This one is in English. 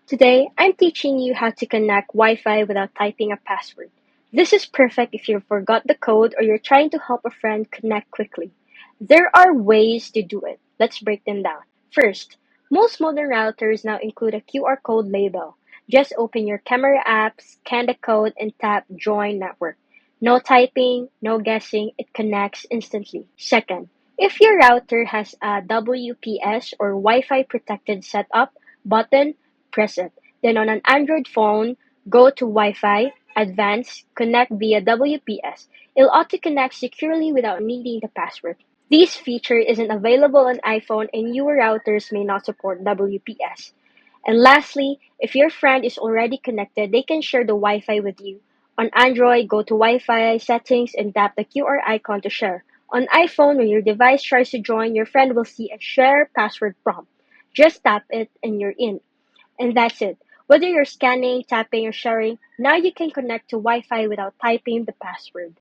Today, I'm teaching you how to connect Wi-Fi without typing a password. This is perfect if you forgot the code or you're trying to help a friend connect quickly. There are ways to do it. Let's break them down. First, most modern routers now include a QR code label. Just open your camera app, scan the code, and tap Join Network. No typing, no guessing, it connects instantly. Second, if your router has a WPS or Wi-Fi protected setup button, press it. Then on an Android phone, go to Wi-Fi, Advanced, connect via WPS. It'll auto-connect securely without needing the password. This feature isn't available on iPhone and newer routers may not support WPS. And lastly, if your friend is already connected, they can share the Wi-Fi with you. On Android, go to Wi-Fi settings and tap the QR icon to share. On iPhone, when your device tries to join, your friend will see a share password prompt. Just tap it and you're in. And that's it. Whether you're scanning, tapping, or sharing, now you can connect to Wi-Fi without typing the password.